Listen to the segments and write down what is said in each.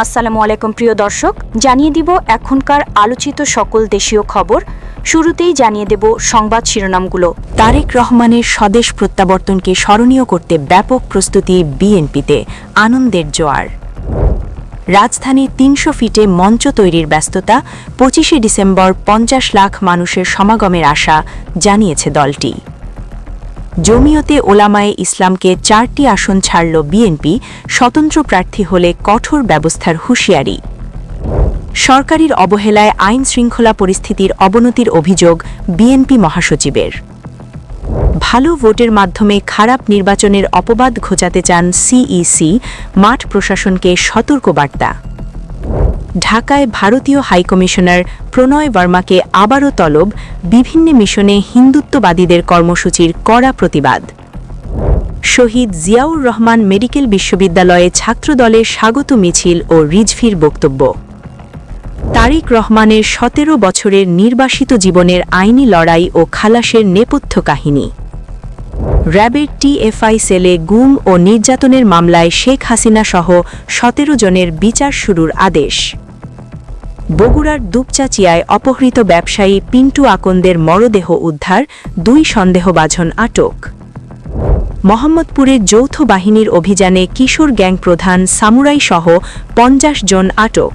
আসসালামু আলাইকুম প্রিয় দর্শক, জানিয়ে দিব এখনকার আলোচিত সকল দেশীয় খবর। শুরুতেই জানিয়ে দেব সংবাদ শিরোনামগুলো। তারেক রহমানের স্বদেশ প্রত্যাবর্তনকে স্মরণীয় করতে ব্যাপক প্রস্তুতি বিএনপিতে, আনন্দের জোয়ার। রাজধানীর ৩০০ ফিটে মঞ্চ তৈরির ব্যস্ততা, ২৫ ডিসেম্বর ৫০ লাখ মানুষের সমাগমের আশা জানিয়েছে দলটি। জমিয়তে ওলামায়ে ইসলামকে ৪টি আসন ছাড়ল বিএনপি, স্বতন্ত্র প্রার্থী হলে কঠোর ব্যবস্থার হুঁশিয়ারি। সরকারের অবহেলায় আইন শৃঙ্খলা পরিস্থিতির অবনতির অভিযোগ বিএনপি মহাসচিবের। ভালো ভোটের মাধ্যমে খারাপ নির্বাচনের অপবাদ ঘোচাতে চান সিইসি, মাঠ প্রশাসনকে সতর্কবার্তা। ঢাকায় ভারতীয় হাইকমিশনার প্রণয় বর্মাকে আবারও তলব, বিভিন্ন মিশনে হিন্দুত্ববাদীদের কর্মসূচির কড়া প্রতিবাদ। শহীদ জিয়াউর রহমান মেডিকেল বিশ্ববিদ্যালয়ে ছাত্রদলের স্বাগত মিছিল ও রিজভির বক্তব্য। তারেক রহমানের ১৭ বছরের নির্বাসিত জীবনের আইনি লড়াই ও খালাসের নেপথ্য কাহিনী। র্যাবের টিএফআই সেলে গুম ও নির্যাতনের মামলায় শেখ হাসিনা সহ ১৭ জনের বিচার শুরুর আদেশ। বগুড়ার দুপচাচিয়ায় অপহৃত ব্যবসায়ী পিন্টু আকন্দের মরদেহ উদ্ধার, ২ সন্দেহভাজন আটক। মোহাম্মদপুরের যৌথ বাহিনীর অভিযানে কিশোর গ্যাং প্রধান সামুরাই সহ ৫০ জন আটক।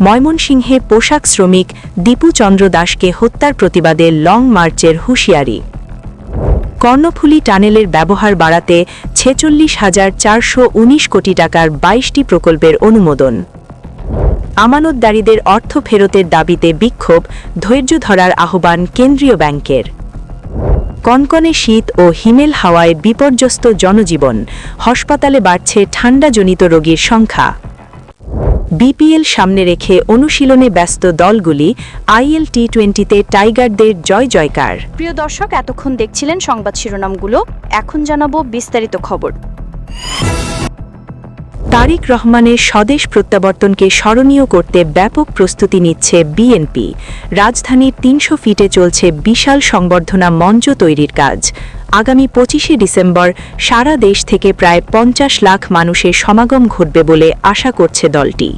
ময়মনসিংহে পোশাক শ্রমিক দীপু চন্দ্র দাসকে হত্যার প্রতিবাদে লং মার্চের হুঁশিয়ারি। কর্ণফুলী টানেলের ব্যবহার বাড়াতে ৪৬,৪১৯ কোটি টাকার ২২টি প্রকল্পের অনুমোদন। আমানতদারীদের অর্থ ফেরতের দাবিতে বিক্ষোভ, ধৈর্য ধরার আহ্বান কেন্দ্রীয় ব্যাংকের। কনকনে শীত ও হিমেল হাওয়ায় বিপর্যস্ত জনজীবন, হাসপাতালে বাড়ছে ঠান্ডাজনিত রোগীর সংখ্যা। বিপিএল সামনে রেখে অনুশীলনে ব্যস্ত দলগুলি, আইএল টি-20তে টাইগারদের জয় জয়কার। প্রিয় দর্শক, এতক্ষণ দেখছিলেন সংবাদ শিরোনামগুলো, এখন জানাবো বিস্তারিত খবর। তারেক রহমানের স্বদেশ প্রত্যাবর্তনকে স্মরণীয় করতে ব্যাপক প্রস্তুতি নিচ্ছে বিএনপি। রাজধানীর ৩০০ ফিটে চলছে বিশাল সংবর্ধনা মঞ্চ তৈরির কাজ। আগামী ২৫ ডিসেম্বর সারা দেশ থেকে প্রায় ৫০ লাখ মানুষের সমাগম ঘটবে বলে আশা করছে দলটি।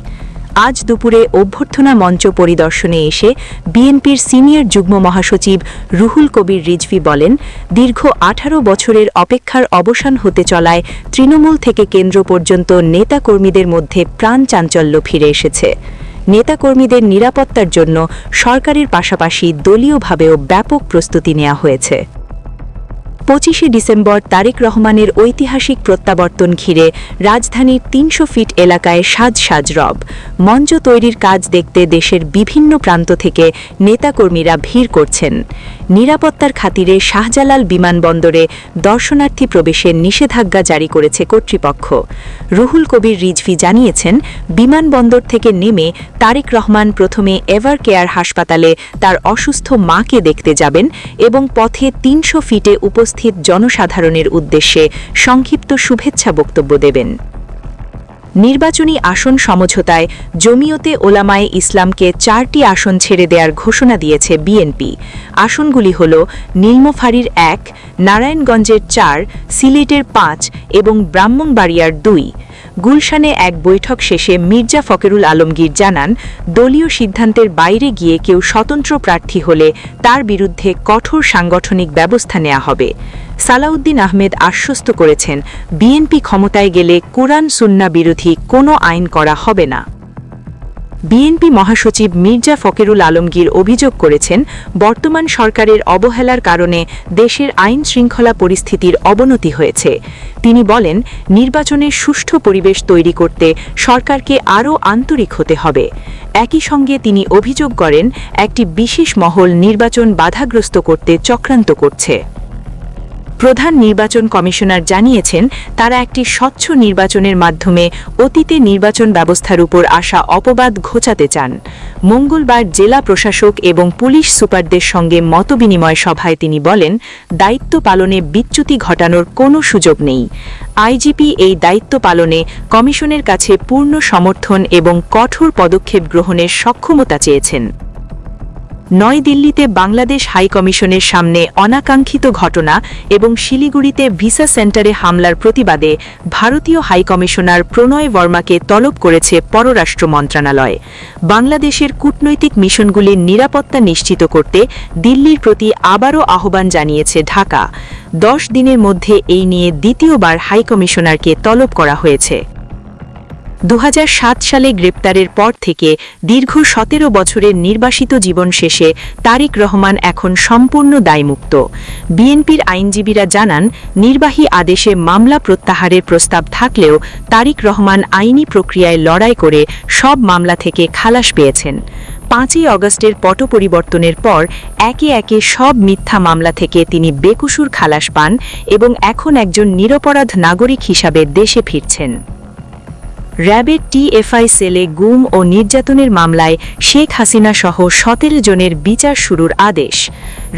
আজ দুপুরে অভ্যর্থনা মঞ্চ পরিদর্শনে এসে বিএনপির সিনিয়র যুগ্ম মহাসচিব রুহুল কবির রিজভী বলেন, দীর্ঘ ১৮ বছরের অপেক্ষার অবসান হতে চলায় তৃণমূল থেকে কেন্দ্র পর্যন্ত নেতাকর্মীদের মধ্যে প্রাণ চাঞ্চল্য ফিরে এসেছে। নেতাকর্মীদের নিরাপত্তার জন্য সরকারের পাশাপাশি দলীয়ভাবেও ব্যাপক প্রস্তুতি নেওয়া হয়েছে। ২৫ ডিসেম্বর তারেক রহমানের ঐতিহাসিক প্রত্যাবর্তন ঘিরে রাজধানীর ৩০০ ফিট এলাকায় সাজ রব। মঞ্চ তৈরির কাজ দেখতে দেশের বিভিন্ন প্রান্ত থেকে নেতাকর্মীরা ভিড় করছেন। নিরাপত্তার খাতিরে শাহজালাল বিমানবন্দরে দর্শনার্থী প্রবেশের নিষেধাজ্ঞা জারি করেছে কর্তৃপক্ষ। রুহুল কবির রিজভী জানিয়েছেন, বিমানবন্দর থেকে নেমে তারেক রহমান প্রথমে এভার কেয়ার হাসপাতালে তার অসুস্থ মাকে দেখতে যাবেন এবং পথে ৩০০ ফিটে উপস্থিত জনসাধারণের উদ্দেশ্যে সংক্ষিপ্ত শুভেচ্ছা বক্তব্য দেবেন। নির্বাচনী আসন সমঝোতায় জমিয়তে ওলামায়ে ইসলামকে ৪টি আসন ছেড়ে দেওয়ার ঘোষণা দিয়েছে বিএনপি। আসনগুলি হল নীলমফারীর ১, নারায়ণগঞ্জের ৪, সিলেটের ৫ এবং ব্রাহ্মণবাড়িয়ার ২। গুলশানে এক বৈঠক শেষে মির্জা ফখরুল আলমগীর জানান, দলীয় সিদ্ধান্তের বাইরে গিয়ে কেউ স্বতন্ত্র প্রার্থী হলে তার বিরুদ্ধে কঠোর সাংগঠনিক ব্যবস্থা নেওয়া হবে। সালাউদ্দিন আহমেদ আশ্বস্ত করেছেন, বিএনপি ক্ষমতায় গেলে কোরআন সুন্নাহ বিরোধী কোনো আইন করা হবে না। বিএনপি মহাসচিব মির্জা ফখরুল আলমগীর অভিযোগ করেছেন, বর্তমান সরকারের অবহেলার কারণে দেশের আইন শৃঙ্খলা পরিস্থিতির অবনতি হয়েছে। তিনি বলেন, নির্বাচনের সুষ্ঠু পরিবেশ তৈরি করতে সরকারকে আরও আন্তরিক হতে হবে। একই সঙ্গে তিনি অভিযোগ করেন, একটি বিশেষ মহল নির্বাচন বাধাগ্রস্ত করতে চক্রান্ত করছে। প্রধান নির্বাচন কমিশনার জানিয়েছেন, তারা একটি স্বচ্ছ নির্বাচনের মাধ্যমে অতীতে নির্বাচন ব্যবস্থার উপর আসা অপবাদ ঘোচাতে চান। মঙ্গলবার জেলা প্রশাসক এবং পুলিশ সুপারদের সঙ্গে মতবিনিময় সভায় তিনি বলেন, দায়িত্ব পালনে বিচ্যুতি ঘটানোর কোনো সুযোগ নেই। আইজিপি এই দায়িত্ব পালনে কমিশনের কাছে পূর্ণ সমর্থন এবং কঠোর পদক্ষেপ গ্রহণের সক্ষমতা চেয়েছেন। নয়াদিল্লিতে বাংলাদেশ হাইকমিশনের সামনে অনাকাঙ্ক্ষিত ঘটনা এবং শিলিগুড়িতে ভিসা সেন্টারে হামলার প্রতিবাদে ভারতীয় হাইকমিশনার প্রণয় বর্মাকে তলব করেছে পররাষ্ট্র মন্ত্রণালয়। বাংলাদেশের কূটনৈতিক মিশনগুলির নিরাপত্তা নিশ্চিত করতে দিল্লির প্রতি আবারও আহ্বান জানিয়েছে ঢাকা। 10 দিনের মধ্যে এই নিয়ে দ্বিতীয়বার হাইকমিশনারকে তলব করা হয়েছে। 2007 সালে গ্রেপ্তারের পর থেকে দীর্ঘ 17 বছরের নির্বাসিত জীবন শেষে তারেক রহমান এখন সম্পূর্ণ দায়মুক্ত। বিএনপির আইনজীবীরা জানান, নির্বাহী আদেশে মামলা প্রত্যাহারের প্রস্তাব থাকলেও তারেক রহমান আইনি প্রক্রিয়ায় লড়াই করে সব মামলা থেকে খালাস পেয়েছেন। 5ই আগস্টের পট পরিবর্তনের পর একে একে সব মিথ্যা মামলা থেকে তিনি বেকসুর খালাস পান এবং এখন একজন নিরপরাধ নাগরিক হিসাবে দেশে ফিরছেন। র্যাবের টিএফআই সেলে গুম ও নির্যাতনের মামলায় শেখ হাসিনা সহ 17 জনের বিচার শুরুর আদেশ।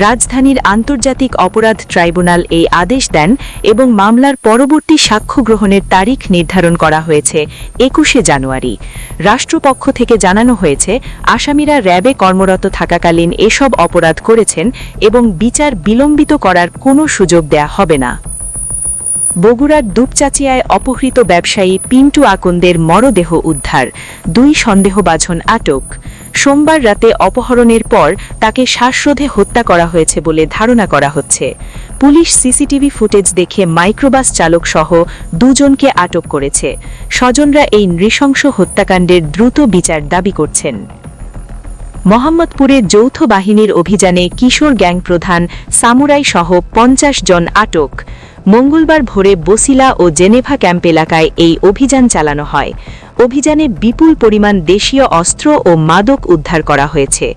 রাজধানীর আন্তর্জাতিক অপরাধ ট্রাইব্যুনাল এই আদেশ দেন এবং মামলার পরবর্তী সাক্ষ্য গ্রহণের তারিখ নির্ধারণ করা হয়েছে 21শে জানুয়ারি। রাষ্ট্রপক্ষ থেকে জানানো হয়েছে, আসামিরা র্যাবে কর্মরত থাকাকালীন এসব অপরাধ করেছেন এবং বিচার বিলম্বিত করার কোনো সুযোগ দেয়া হবে না। বগুড়ার দুপচাচিয়ায় অপহৃত ব্যবসায়ী পিন্টু আকন্দের মরদেহ উদ্ধার, 2 সন্দেহভাজন আটক। সোমবার রাতে অপহরণের পর তাকে শ্বাসরোধে হত্যা করা হয়েছে বলে ধারণা করা হচ্ছে। পুলিশ সিসিটিভি ফুটেজ দেখে মাইক্রোবাস চালক সহ 2 জনকে আটক করেছে। স্বজনরা এই নৃশংস হত্যাকাণ্ডের দ্রুত বিচার দাবি করছেন। মোহাম্মদপুরে যৌথ বাহিনীর অভিযানে কিশোর গ্যাং প্রধান সামুরাই সহ 50 জন আটক। মঙ্গলবার ভোরে বসিলা ও জেনেভা ক্যাম্প এলাকায় এই অভিযান চালানো হয়। অভিযানে বিপুল পরিমাণ দেশীয় অস্ত্র ও মাদক উদ্ধার করা হয়েছে।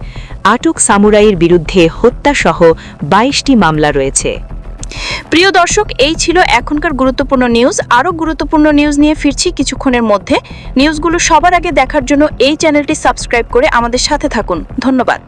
আটক সামুরাইয়ের বিরুদ্ধে হত্যাসহ 22টি মামলা রয়েছে। প্রিয় দর্শক, এই ছিল এখনকার গুরুত্বপূর্ণ নিউজ। আরও গুরুত্বপূর্ণ নিউজ নিয়ে ফিরছি কিছুক্ষণের মধ্যে। নিউজগুলো সবার আগে দেখার জন্য এই চ্যানেলটি সাবস্ক্রাইব করে আমাদের সাথে থাকুন। ধন্যবাদ।